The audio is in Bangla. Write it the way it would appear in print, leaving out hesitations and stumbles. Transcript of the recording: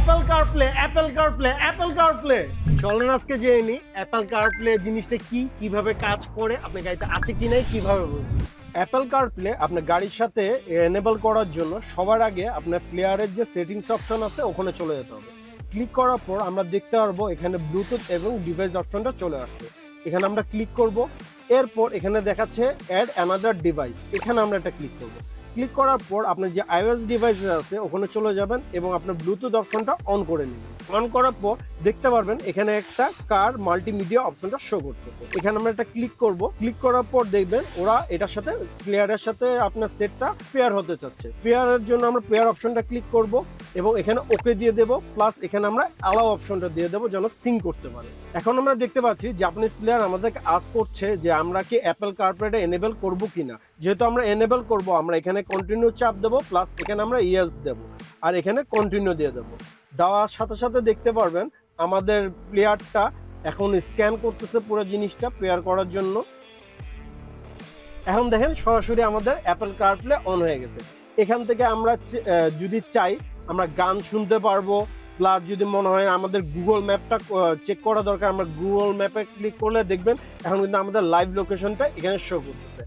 অ্যাপল কারপ্লে চলেন আজকে জেনে নিই অ্যাপল কারপ্লে জিনিসটা কি, কিভাবে কাজ করে, আপনার গাড়িতে আছে কি নাই কিভাবে বুঝবেন। অ্যাপল কারপ্লে আপনার গাড়ির সাথে এনেবল করার জন্য সবার আগে আপনার প্লেয়ারের যে সেটিংস অপশন আছে ওখানে চলে যেতে হবে। ক্লিক করার পর আমরা দেখতে পারবো এখানে ব্লুটুথ এবং ডিভাইস অপশনটা চলে আসছে। এখানে আমরা ক্লিক করব, এরপর এখানে দেখাচ্ছে অ্যাড অ্যানাদার ডিভাইস, এখানে আমরা একটা ক্লিক করব। ক্লিক করার পর আপনার যে iOS ডিভাইস আছে ওখানে চলে যাবেন এবং আপনার ব্লুটুথ অপশনটা অন করে নেবেন। অন করার পর দেখতে পারবেন এখানে একটা কার মাল্টিমিডিয়া অপশনটা শো করতেছে, এখানে আমরা একটা ক্লিক করব। ক্লিক করার পর দেখবেন ওরা এটার সাথে প্লেয়ারের সাথে আপনার সেটটা পেয়ার হতে চাচ্ছে। পেয়ারের জন্য আমরা পেয়ার অপশনটা ক্লিক করব এবং এখানে ওকে দিয়ে দেব, প্লাস এখানে আমরা অ্যালাউ অপশনটা দিয়ে দেবো যেন সিঙ্ক করতে পারে। এখন আমরা দেখতে পাচ্ছি জাপানিজ প্লেয়ার আমাদেরকে আস্ক করছে যে আমরা কি অ্যাপল কারপ্লেটা এনেবল করব কিনা। যেহেতু আমরা এনেবল করব আমরা এখানে কন্টিনিউ চাপ দেবো, প্লাস এখানে আমরা ইয়েস দেবো আর এখানে কন্টিনিউ দিয়ে দেবো। দেওয়ার সাথে সাথে দেখতে পারবেন আমাদের প্লেয়ারটা এখন স্ক্যান করতেছে পুরো জিনিসটা পেয়ার করার জন্য। এখন দেখেন সরাসরি আমাদের অ্যাপল কারপ্লে অন হয়ে গেছে। এখান থেকে আমরা যদি চাই আমরা গান শুনতে পারবো, প্লাস যদি মনে হয় আমাদের গুগল ম্যাপটা চেক করা দরকার আমরা গুগল ম্যাপে ক্লিক করলে দেখবেন এখন কিন্তু আমাদের লাইভ লোকেশনটা এখানে শো করতেছে।